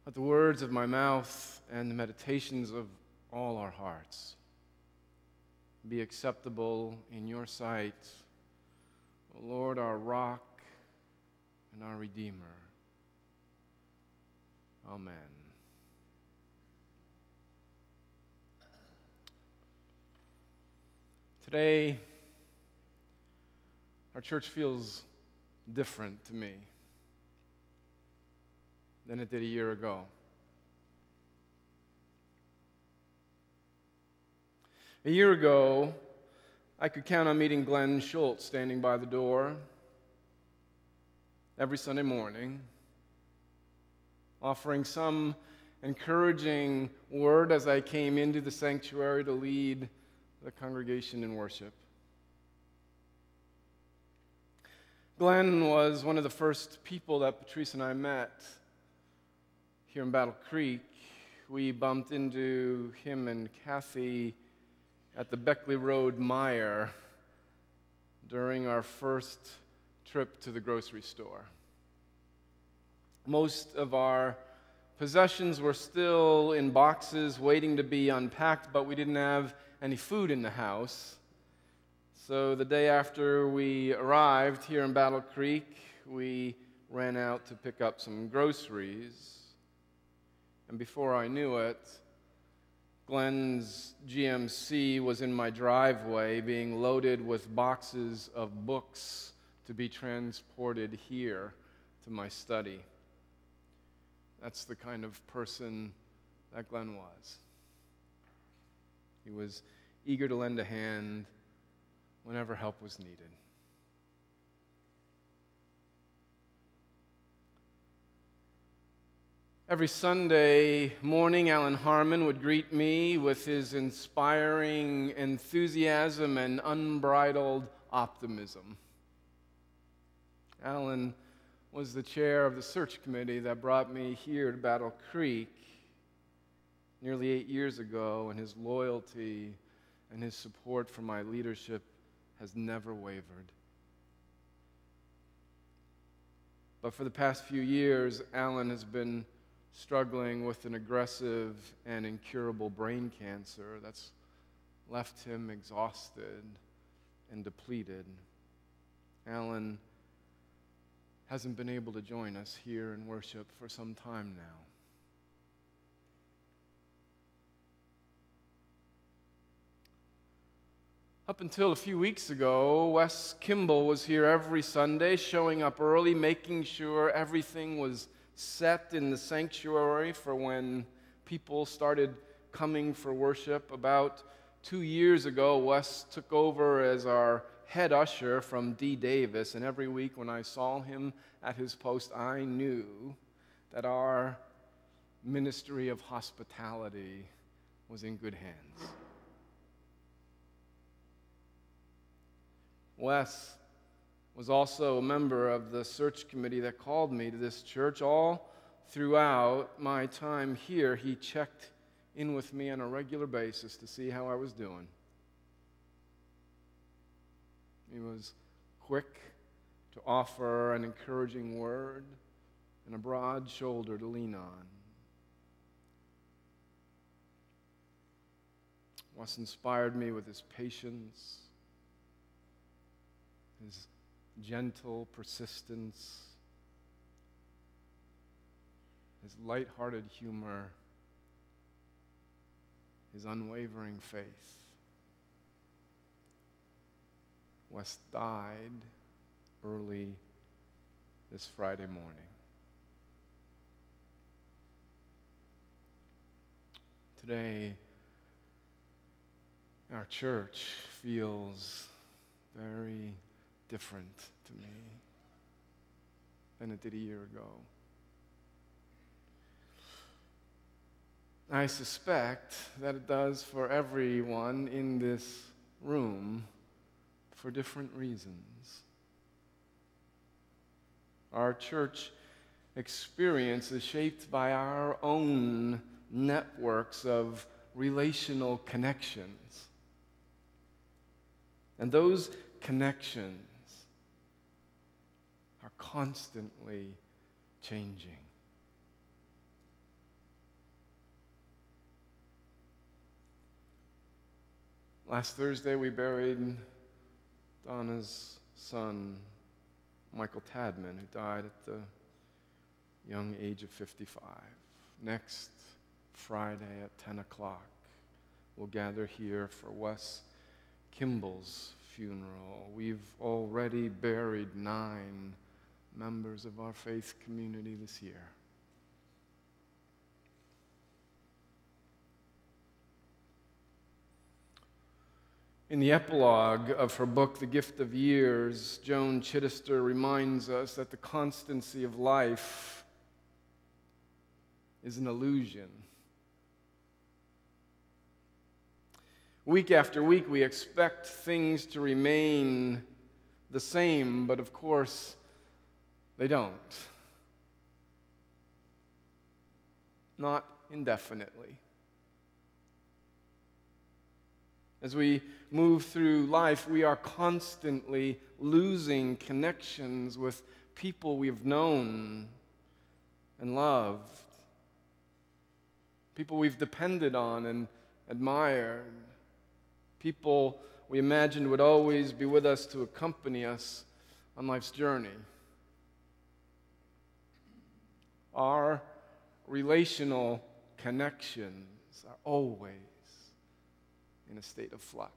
Let the words of my mouth and the meditations of all our hearts be acceptable in your sight, O Lord, our rock and our Redeemer. Amen. Today, our church feels different to me than it did a year ago. A year ago, I could count on meeting Glenn Schultz standing by the door every Sunday morning, offering some encouraging word as I came into the sanctuary to lead the congregation in worship. Glenn was one of the first people that Patrice and I met here in Battle Creek. We bumped into him and Kathy at the Beckley Road Meijer during our first trip to the grocery store. Most of our possessions were still in boxes waiting to be unpacked, but we didn't have any food in the house. So the day after we arrived here in Battle Creek, we ran out to pick up some groceries. And before I knew it, Glenn's GMC was in my driveway being loaded with boxes of books to be transported here to my study. That's the kind of person that Glenn was. He was eager to lend a hand whenever help was needed. Every Sunday morning, Alan Harmon would greet me with his inspiring enthusiasm and unbridled optimism. Alan was the chair of the search committee that brought me here to Battle Creek nearly 8 years ago, and his loyalty and his support for my leadership has never wavered. But for the past few years, Alan has been struggling with an aggressive and incurable brain cancer that's left him exhausted and depleted. Alan hasn't been able to join us here in worship for some time now. Up until a few weeks ago, Wes Kimball was here every Sunday, showing up early, making sure everything was set in the sanctuary for when people started coming for worship. About 2 years ago, Wes took over as our head usher from D. Davis, and every week when I saw him at his post, I knew that our ministry of hospitality was in good hands. Wes was also a member of the search committee that called me to this church. All throughout my time here, he checked in with me on a regular basis to see how I was doing. He was quick to offer an encouraging word and a broad shoulder to lean on. Wes inspired me with his patience, his gentle persistence, his light-hearted humor, his unwavering faith. Wes died early this Friday morning. Today, our church feels very different to me than it did a year ago. I suspect that it does for everyone in this room for different reasons. Our church experience is shaped by our own networks of relational connections. And those connections are constantly changing. Last Thursday, we buried Donna's son, Michael Tadman, who died at the young age of 55. Next Friday at 10 o'clock, we'll gather here for Wes Kimball's funeral. We've already buried 9 members of our faith community this year. In the epilogue of her book, The Gift of Years, Joan Chittister reminds us that the constancy of life is an illusion. Week after week, we expect things to remain the same, but of course, they don't. Not indefinitely. As we move through life, we are constantly losing connections with people we've known and loved, people we've depended on and admired, people we imagined would always be with us to accompany us on life's journey. Our relational connections are always in a state of flux.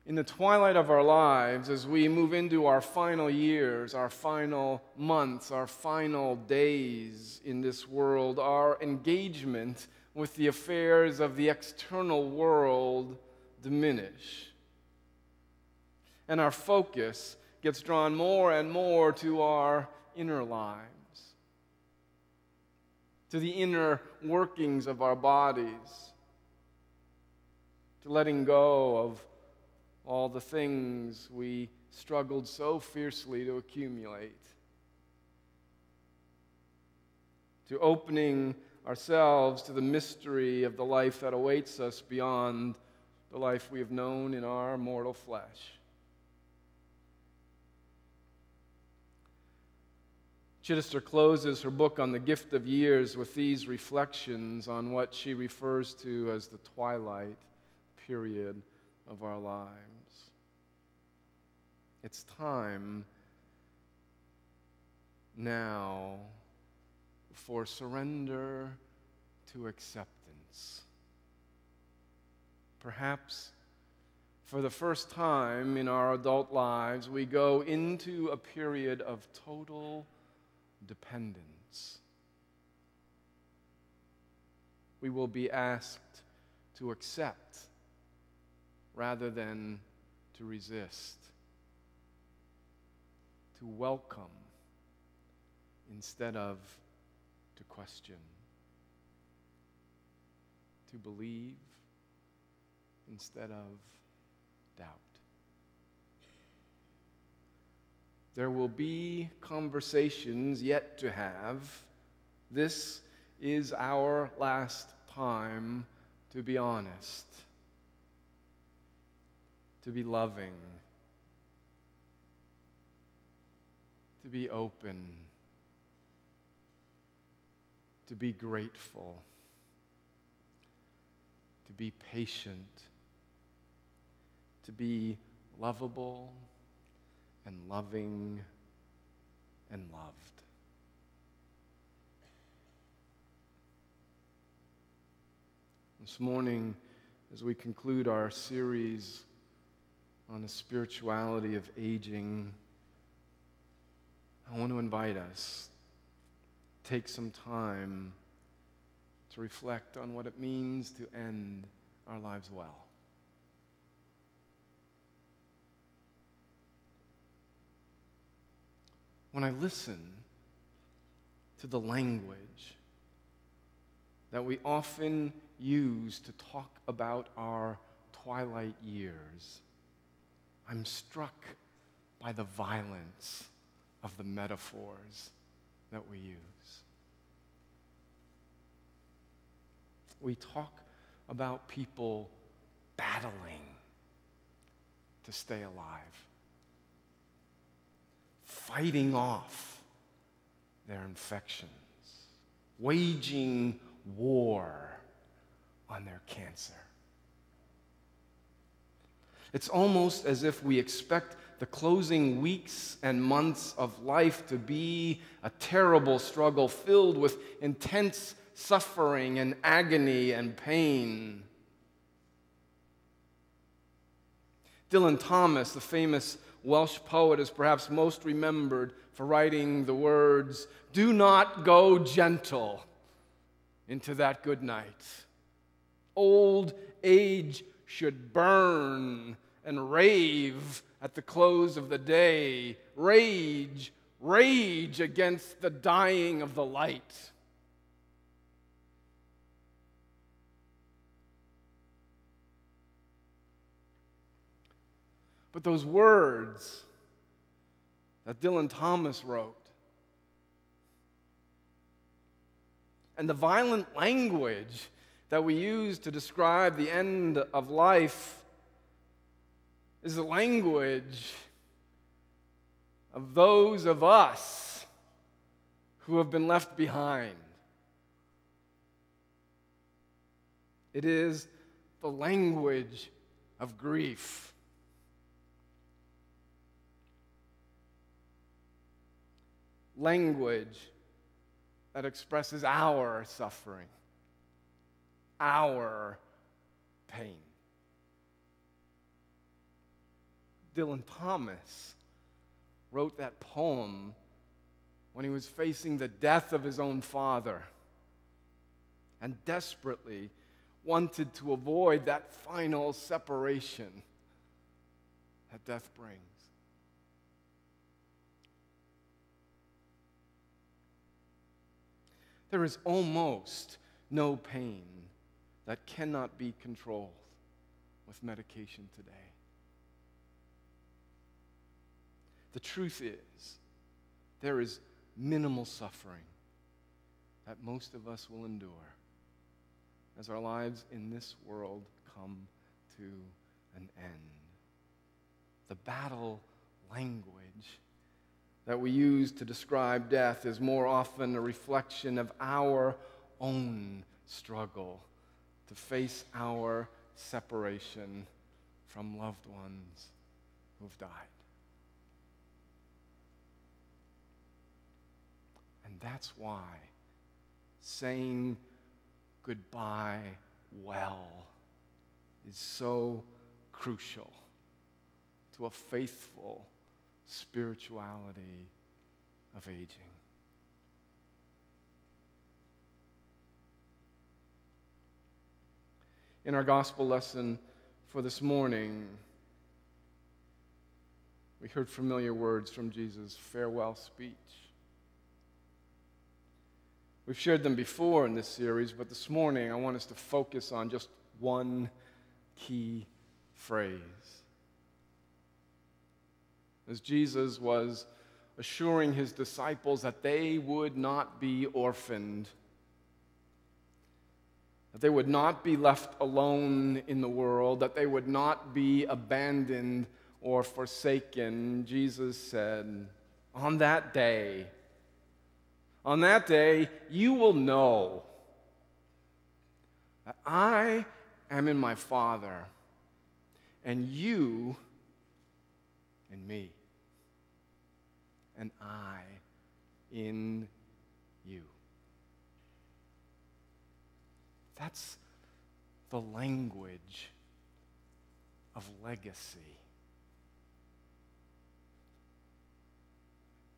In the twilight of our lives, as we move into our final years, our final months, our final days in this world, our engagement with the affairs of the external world diminish. And our focus gets drawn more and more to our inner lives, to the inner workings of our bodies, to letting go of all the things we struggled so fiercely to accumulate, to opening ourselves to the mystery of the life that awaits us beyond the life we have known in our mortal flesh. Chittister closes her book on the gift of years with these reflections on what she refers to as the twilight period of our lives. It's time now for surrender to acceptance. Perhaps for the first time in our adult lives, we go into a period of total dependence. We will be asked to accept rather than to resist, to welcome instead of to question, to believe instead of doubt. There will be conversations yet to have. This is our last time to be honest, to be loving, to be open, to be grateful, to be patient, to be lovable and loving and loved. This morning, as we conclude our series on the spirituality of aging, I want to invite us to take some time to reflect on what it means to end our lives well. When I listen to the language that we often use to talk about our twilight years, I'm struck by the violence of the metaphors that we use. We talk about people battling to stay alive, fighting off their infections, waging war on their cancer. It's almost as if we expect the closing weeks and months of life to be a terrible struggle filled with intense suffering and agony and pain. Dylan Thomas, the famous Welsh poet, is perhaps most remembered for writing the words, "Do not go gentle into that good night. Old age should burn and rave at the close of the day. Rage, rage against the dying of the light." But those words that Dylan Thomas wrote, and the violent language that we use to describe the end of life, is the language of those of us who have been left behind. It is the language of grief. Language that expresses our suffering, our pain. Dylan Thomas wrote that poem when he was facing the death of his own father and desperately wanted to avoid that final separation that death brings. There is almost no pain that cannot be controlled with medication today. The truth is, there is minimal suffering that most of us will endure as our lives in this world come to an end. The battle language that we use to describe death is more often a reflection of our own struggle to face our separation from loved ones who've died. And that's why saying goodbye well is so crucial to a faithful spirituality of aging. In our gospel lesson for this morning, we heard familiar words from Jesus' farewell speech. We've shared them before in this series, but this morning I want us to focus on just one key phrase. As Jesus was assuring his disciples that they would not be orphaned, that they would not be left alone in the world, that they would not be abandoned or forsaken, Jesus said, on that day, you will know that I am in my Father, and you in me, and I in you. That's the language of legacy.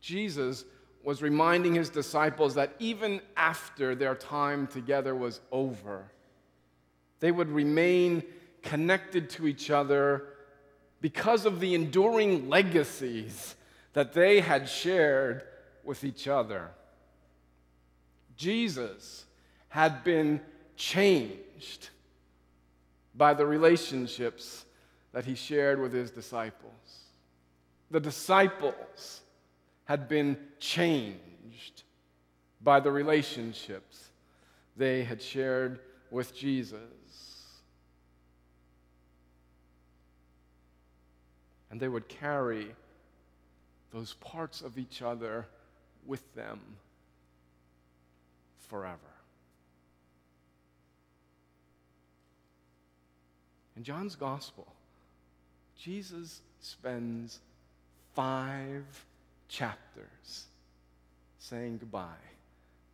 Jesus was reminding his disciples that even after their time together was over, they would remain connected to each other because of the enduring legacies that they had shared with each other. Jesus had been changed by the relationships that he shared with his disciples. The disciples had been changed by the relationships they had shared with Jesus. And they would carry those parts of each other with them forever. In John's Gospel, Jesus spends 5 chapters saying goodbye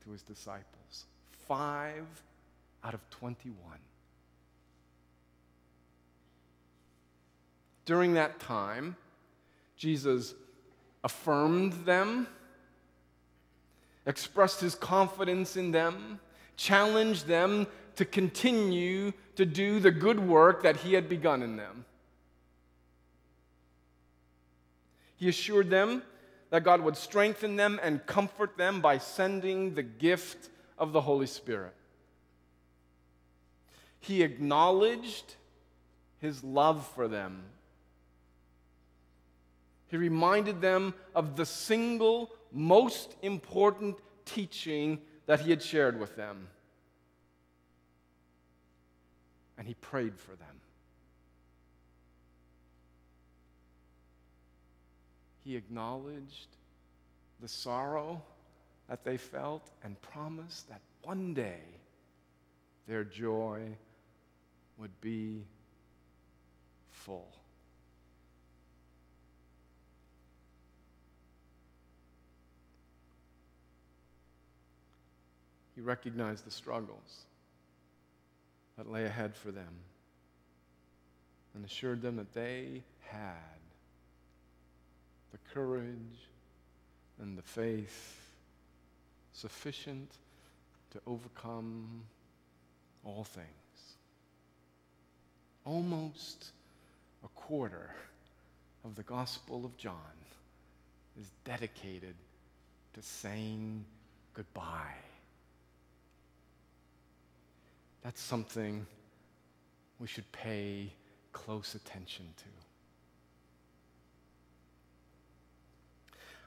to his disciples. 5 out of 21. During that time, Jesus affirmed them, expressed his confidence in them, challenged them to continue to do the good work that he had begun in them. He assured them that God would strengthen them and comfort them by sending the gift of the Holy Spirit. He acknowledged his love for them. He reminded them of the single most important teaching that he had shared with them. And he prayed for them. He acknowledged the sorrow that they felt and promised that one day their joy would be full. He recognized the struggles that lay ahead for them and assured them that they had the courage and the faith sufficient to overcome all things. Almost a quarter of the Gospel of John is dedicated to saying goodbye. That's something we should pay close attention to.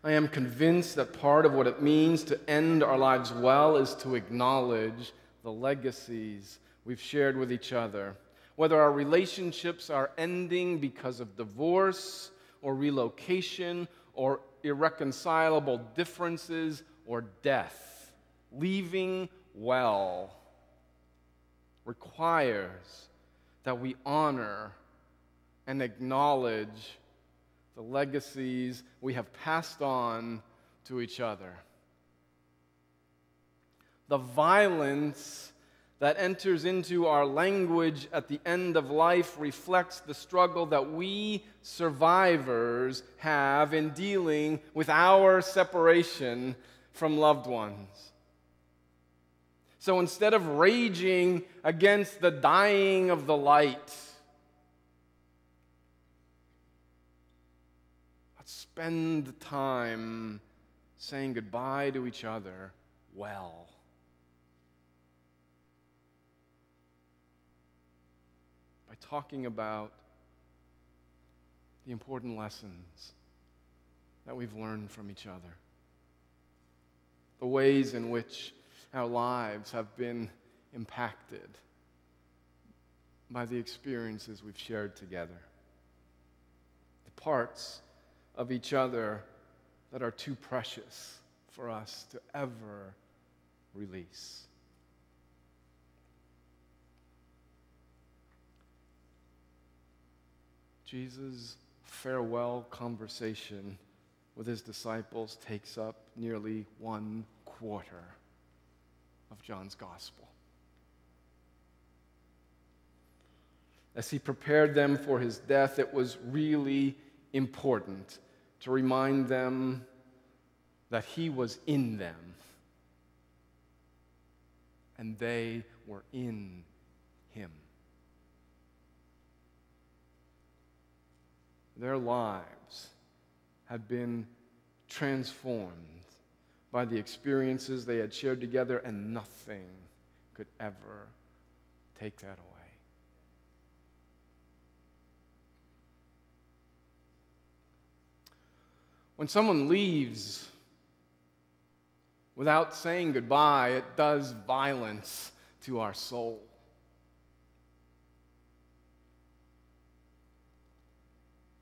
I am convinced that part of what it means to end our lives well is to acknowledge the legacies we've shared with each other. Whether our relationships are ending because of divorce or relocation or irreconcilable differences or death, leaving well requires that we honor and acknowledge the legacies we have passed on to each other. The violence that enters into our language at the end of life reflects the struggle that we survivors have in dealing with our separation from loved ones. So instead of raging against the dying of the light, let's spend the time saying goodbye to each other well. By talking about the important lessons that we've learned from each other, the ways in which our lives have been impacted by the experiences we've shared together, the parts of each other that are too precious for us to ever release. Jesus' farewell conversation with his disciples takes up nearly 1/4 of John's Gospel. As he prepared them for his death, it was really important to remind them that he was in them and they were in him. Their lives had been transformed by the experiences they had shared together, and nothing could ever take that away. When someone leaves without saying goodbye, it does violence to our soul.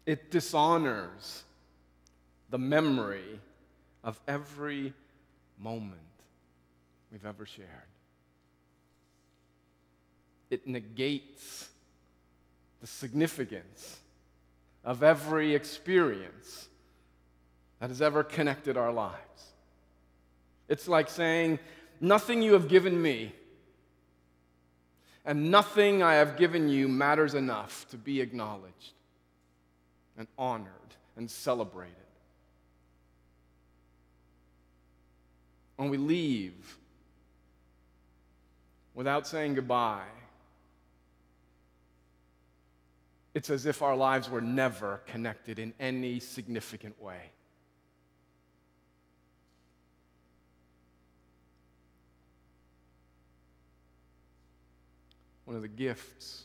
It dishonors the memory of every moment we've ever shared. It negates the significance of every experience that has ever connected our lives. It's like saying, nothing you have given me and nothing I have given you matters enough to be acknowledged and honored and celebrated. When we leave without saying goodbye, it's as if our lives were never connected in any significant way. One of the gifts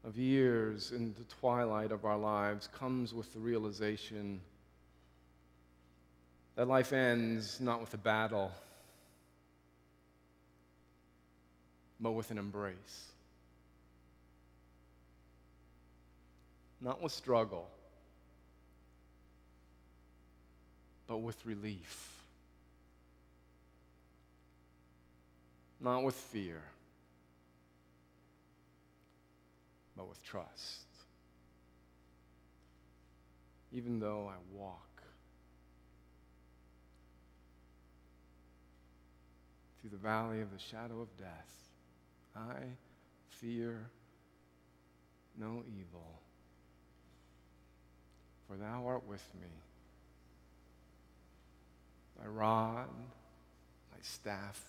of years in the twilight of our lives comes with the realization that life ends not with a battle, but with an embrace. Not with struggle, but with relief. Not with fear, but with trust. Even though I walk through the valley of the shadow of death, I fear no evil, for thou art with me. Thy rod, thy staff,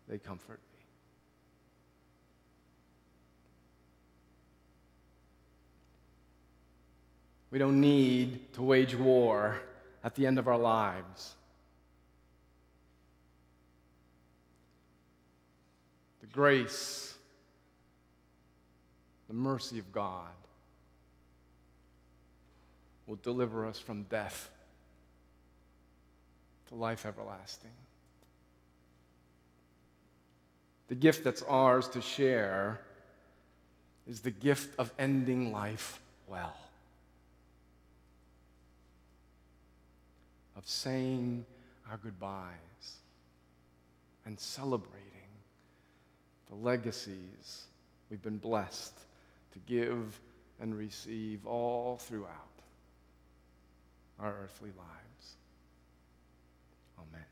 they comfort me. We don't need to wage war at the end of our lives. The grace, the mercy of God will deliver us from death to life everlasting. The gift that's ours to share is the gift of ending life well, of saying our goodbyes and celebrating the legacies we've been blessed to give and receive all throughout our earthly lives. Amen.